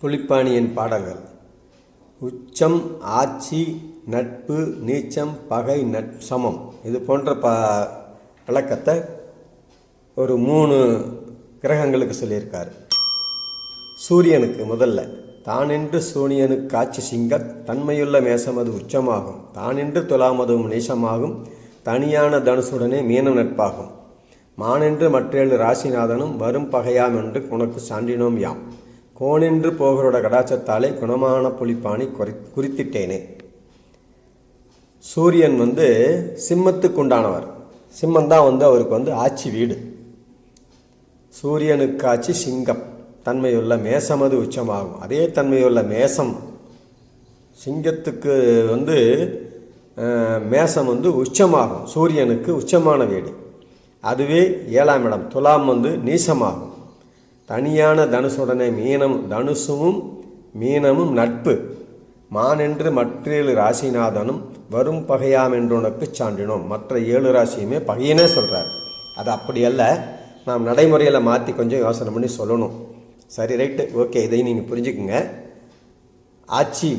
புலிப்பாணியின் பாடல்கள். உச்சம், ஆட்சி, நட்பு, நீச்சம், பகை, சமம் இது போன்ற விளக்கத்தை ஒரு 3 கிரகங்களுக்கு சொல்லியிருக்கார். சூரியனுக்கு முதல்ல தானின்று சூனியனுக்கு காட்சி சிங்கத் தன்மையுள்ள மேசமது உச்சமாகும், தானின்று துலாமதும் நீசமாகும், தனியான தனுசுடனே மீனம் நட்பாகும், மானின்று மற்றேழு ராசிநாதனும் வரும் பகையாம் என்று உனக்கு சான்றினோம் யாம், கோனின்று போகரோட கடாச்சத்தாலே குணமான புலிப்பாணி குறித்திட்டேனே. சூரியன் சிம்மத்துக்கு உண்டானவர். சிம்மந்தான் அவருக்கு ஆட்சி வீடு. சூரியனுக்கு ஆட்சி சிங்கம், தன்மையுள்ள மேசமது உச்சமாகும். அதே தன்மையுள்ள மேசம் சிங்கத்துக்கு மேசம் உச்சமாகும். சூரியனுக்கு உச்சமான வீடு. அதுவே 7ஆம் இடம் துலாம் நீசமாகும். தனியான தனுசுடனே தனுசும் மீனமும் நட்பு, மானென்று மற்றேழு ராசிநாதனும் வரும் பகையாம் என்று உனக்கு சான்றினோம். மற்ற 7 ராசியுமே பகையனே சொல்கிறார். அது அப்படி அல்ல, நாம் நடைமுறையில் மாற்றி கொஞ்சம் யோசனை பண்ணி சொல்லணும். சரி, ரைட்டு, ஓகே, இதை நீங்கள் புரிஞ்சுக்குங்க. ஆட்சி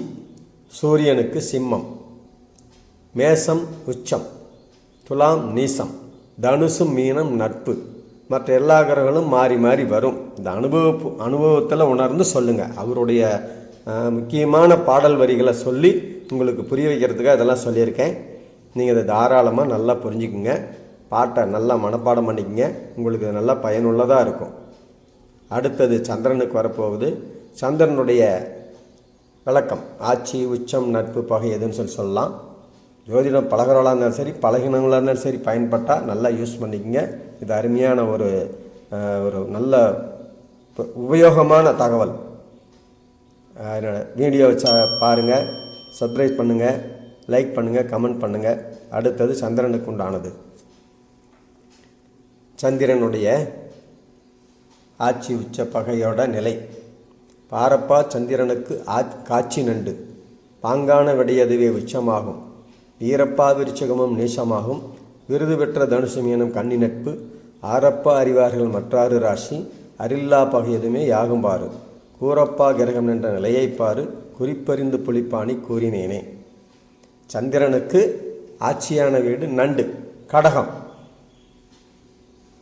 சூரியனுக்கு சிம்மம், மேசம் உச்சம், துலாம் நீசம், தனுசும் மீனம் நட்பு. மற்ற எல்லா கிரகங்களும் மாறி மாறி வரும். இந்த அனுபவத்தில் உணர்ந்து சொல்லுங்கள். அவருடைய முக்கியமான பாடல் வரிகளை சொல்லி உங்களுக்கு புரிய வைக்கிறதுக்காக இதெல்லாம் சொல்லியிருக்கேன். நீங்கள் இதை தாராளமாக நல்லா புரிஞ்சுக்குங்க. பாட்டை நல்லா மனப்பாடம் பண்ணிக்கங்க. உங்களுக்கு இது நல்லா பயனுள்ளதாக இருக்கும். அடுத்தது சந்திரனுக்கு வரப்போகுது. சந்திரனுடைய விளக்கம் ஆட்சி, உச்சம், நட்பு, பகை எதுன்னு சொல்லலாம். ஜோதிடம் பழகிறவளாக இருந்தாலும் சரி, பழகினவங்களாக இருந்தாலும் சரி, பயன்பட்டால் நல்லா யூஸ் பண்ணிக்கங்க. இது அருமையான ஒரு நல்ல உபயோகமான தகவல். வீடியோவை பாருங்கள், சப்ஸ்கிரைப் பண்ணுங்கள், லைக் பண்ணுங்கள், கமெண்ட் பண்ணுங்கள். அடுத்தது சந்திரனுக்கு உண்டானது. சந்திரனுடைய ஆட்சி, உச்ச, பகையோட நிலை. பாரப்பா சந்திரனுக்கு காட்சி நண்டு, பாங்கான விடையதுவே உச்சமாகும், வீரப்பா விருச்சகமும் நீசமாகும், விருது பெற்ற தனுசு மீனம் கன்னி நட்பு, ஆரப்பா அறிவார்கள் மற்றாறு ராசி, அரில்லா பகையதுமே யாகும் பாரு, கூரப்பா கிரகம் என்ற நிலையைப்பாரு, குறிப்பறிந்து புலிப்பாணி கூறினேனே. சந்திரனுக்கு ஆட்சியான வீடு நண்டு, கடகம்.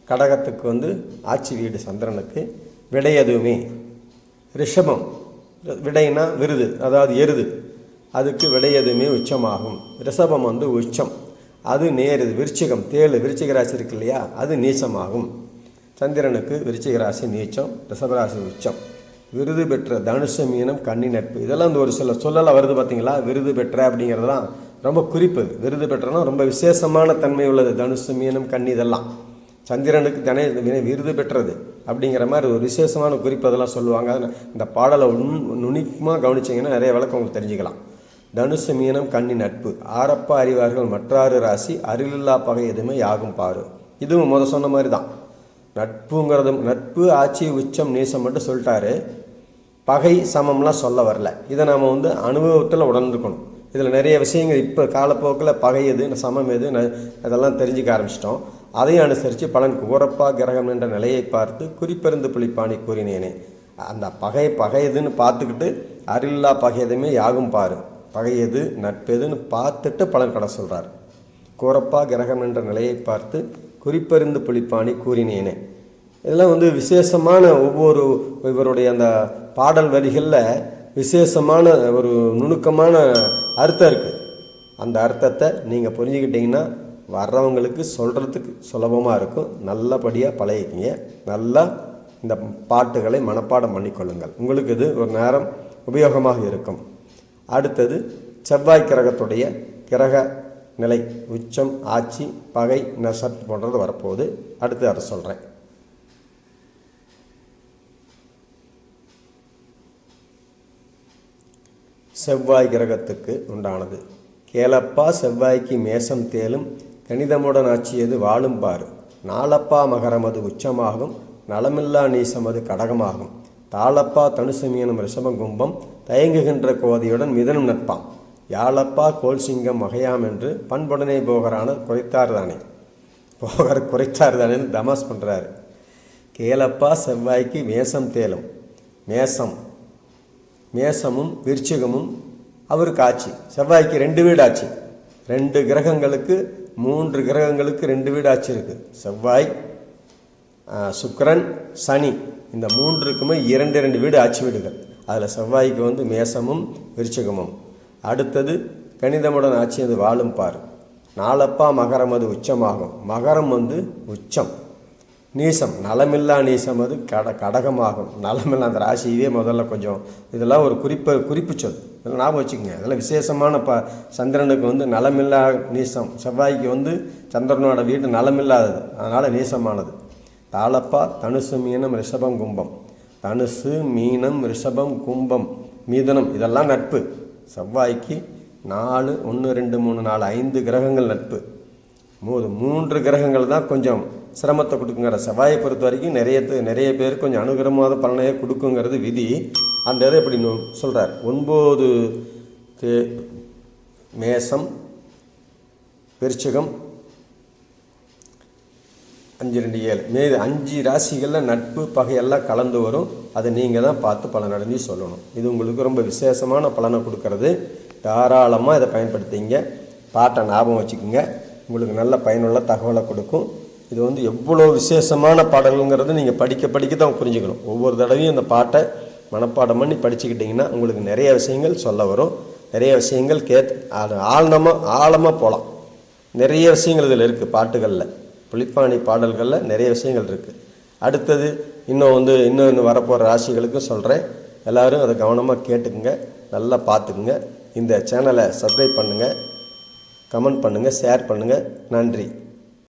கடகத்துக்கு ஆட்சி வீடு சந்திரனுக்கு. விடையதுமே ரிஷபம். விடைனா விருது, அதாவது எருது. அதுக்கு விடையதுமே உச்சமாகும். ரிஷபம் உச்சம், அது நேருது. விருச்சிகம் தேழு, விருச்சிக ராசி இருக்கு இல்லையா, அது நீச்சமாகும். சந்திரனுக்கு விருச்சிக ராசி நீச்சம், ரிஷபராசி உச்சம். விருது பெற்ற தனுசு மீனம் கன்னி நட்பு. இதெல்லாம் ஒரு சில சொல்லலாம் வருது பார்த்தீங்களா. விருது பெற்ற அப்படிங்கிறதுலாம் ரொம்ப குறிப்பு. விருது பெற்றனா ரொம்ப விசேஷமான தன்மை உள்ளது. தனுசு மீனம் கன்னி இதெல்லாம் சந்திரனுக்கு விருது பெற்றது அப்படிங்கிற மாதிரி ஒரு விசேஷமான குறிப்பு அதெல்லாம் சொல்லுவாங்க. இந்த பாடலை நுணுக்கமாக கவனிச்சிங்கன்னா நிறைய விளக்கம் உங்களுக்கு தெரிஞ்சுக்கலாம். தனுசு மீனம் கன்னி நட்பு, ஆரப்பா அறிவார்கள் மற்றாறு ராசி, அருளில்லா பகை எதுவுமே யாகும் பாரு. இதுவும் சொன்ன மாதிரி தான். நட்புங்கிறது நட்பு, ஆட்சி, உச்சம், நீசம் மட்டும் சொல்லிட்டாரு. பகை சமம்லாம் சொல்ல வரல. இதை நாம் அனுபவத்தில் உணர்ந்துக்கணும். இதில் நிறைய விஷயங்கள் இப்போ காலப்போக்கில் பகை எது, சமம் எது, அதெல்லாம் தெரிஞ்சுக்க ஆரம்பிச்சிட்டோம். அதையும் அனுசரித்து பலன் கூரப்பா கிரகம் என்ற நிலையை பார்த்து குறிப்பறிந்து புலிப்பாணி கூறினேனே. அந்த பகை எதுன்னு பார்த்துக்கிட்டு அருளில்லா பகை எதுவுமே யாகும் பாரு, பகை எது நட்பெதுன்னு பார்த்துட்டு பலன் கட சொல்கிறார். கூரப்பா கிரகம் என்ற நிலையை பார்த்து குறிப்பறிந்து புலிப்பாணி கூறினேனே. இதெல்லாம் விசேஷமான ஒவ்வொரு இவருடைய அந்த பாடல் வரிகளில் விசேஷமான ஒரு நுணுக்கமான அர்த்தம் இருக்குது. அந்த அர்த்தத்தை நீங்கள் புரிஞ்சுக்கிட்டிங்கன்னா வர்றவங்களுக்கு சொல்கிறதுக்கு சுலபமாக இருக்கும். நல்லபடியாக பழகிக்கிங்க. நல்லா இந்த பாட்டுகளை மனப்பாடம் பண்ணிக்கொள்ளுங்கள். உங்களுக்கு இது ஒரு நேரம் உபயோகமாக இருக்கும். அடுத்தது செவ்வாய் கிரகத்துடைய கிரக நிலை, உச்சம், ஆட்சி, பகை, நசட் போன்றது வரப்போகுது. அடுத்து அதை சொல்கிறேன். செவ்வாய் கிரகத்துக்கு உண்டானது. கேளப்பா செவ்வாய்க்கு மேசம் தேலும், கணிதமுடன் ஆட்சியது வாழும் பாரு, நாளப்பா மகரமது உச்சமாகும், நலமில்லா நீசமது கடகமாகும், தாளப்பா தனுசு மீனம் ரிஷபம் கும்பம், தயங்குகின்ற கோதையுடன் மிதனும் நட்பாம், யாழப்பா கோல் சிங்கம் வகையாம் என்று பண்புடனே போகரான குறைத்தார் தானே. குறைத்தார் தானேன்னு தமாஸ் பண்ணுறாரு. கேளப்பா செவ்வாய்க்கு மேசம் தேலும். மேசம் மேசமும் விருச்சிகமும் அவருக்கு ஆட்சி. செவ்வாய்க்கு 2 வீடு ஆட்சி. 2 கிரகங்களுக்கு 3 கிரகங்களுக்கு 2 வீடு ஆட்சி இருக்குது. செவ்வாய், சுக்கிரன், சனி இந்த 3க்குமே 2 வீடு ஆட்சி வீடுகள். அதில் செவ்வாய்க்கு வந்து மேசமும் விருச்சிகமும். அடுத்தது கணிதமுடன் ஆட்சி அது வாழும் பார். நாலப்பா மகரம் அது உச்சமாகும். மகரம் வந்து உச்சம். நீசம் நலமில்லா நீசம் அது கடகமாகும். நலமில்லா அந்த ராசியே முதல்ல கொஞ்சம் இதெல்லாம் ஒரு குறிப்பு சொல், இதெல்லாம் ஞாபகம் வச்சுக்கோங்க. அதெல்லாம் விசேஷமான சந்திரனுக்கு வந்து நலமில்லா நீசம். செவ்வாய்க்கு வந்து சந்திரனோட வீடு நலமில்லாதது, அதனால் நீசமானது. தாளப்பா தனுசு மீனம் ரிஷபம் கும்பம். தனுசு மீனம் ரிஷபம் கும்பம் மீதனம் இதெல்லாம் நட்பு. செவ்வாய்க்கு 4 1 2 3 4 5 கிரகங்கள் நட்பு. 3 கிரகங்கள் தான் கொஞ்சம் சிரமத்தை கொடுக்குங்கிற. செவ்வாயை பொறுத்த வரைக்கும் நிறைய பேர் கொஞ்சம் அனுகிரகமாக பலனையே கொடுக்குங்கிறது விதி. அந்த இதை எப்படி சொல்கிறார். 9 மேசம் விருச்சிகம் 5 2 7 5 ராசிகளில் நட்பு பகையெல்லாம் கலந்து வரும். அதை நீங்கள் தான் பார்த்து பலன் அடைஞ்சு சொல்லணும். இது உங்களுக்கு ரொம்ப விசேஷமான பலனை கொடுக்கறது. தாராளமாக இதை பயன்படுத்திங்க. பாட்டை ஞாபகம் வச்சுக்கோங்க. உங்களுக்கு நல்ல பயனுள்ள தகவலை கொடுக்கும். இது வந்து எவ்வளோ விசேஷமான பாடல்ங்கிறது நீங்கள் படிக்க தான் புரிஞ்சுக்கணும். ஒவ்வொரு தடவையும் இந்த பாட்டை மனப்பாடம் பண்ணி படிச்சுக்கிட்டிங்கன்னா உங்களுக்கு நிறைய விஷயங்கள் சொல்ல வரும். நிறைய விஷயங்கள் ஆழமாக போகலாம். நிறைய விஷயங்கள் இதில் இருக்குது. பாட்டுகளில் புலிப்பாணி பாடல்களில் நிறைய விஷயங்கள் இருக்குது. அடுத்தது இன்னும் வரப்போகிற ராசிகளுக்கும் சொல்கிறேன். எல்லோரும் அதை கவனமாக கேட்டுக்குங்க, நல்லா பார்த்துக்குங்க. இந்த சேனலை சப்ஸ்கிரைப் பண்ணுங்கள், கமெண்ட் பண்ணுங்கள், ஷேர் பண்ணுங்கள். நன்றி.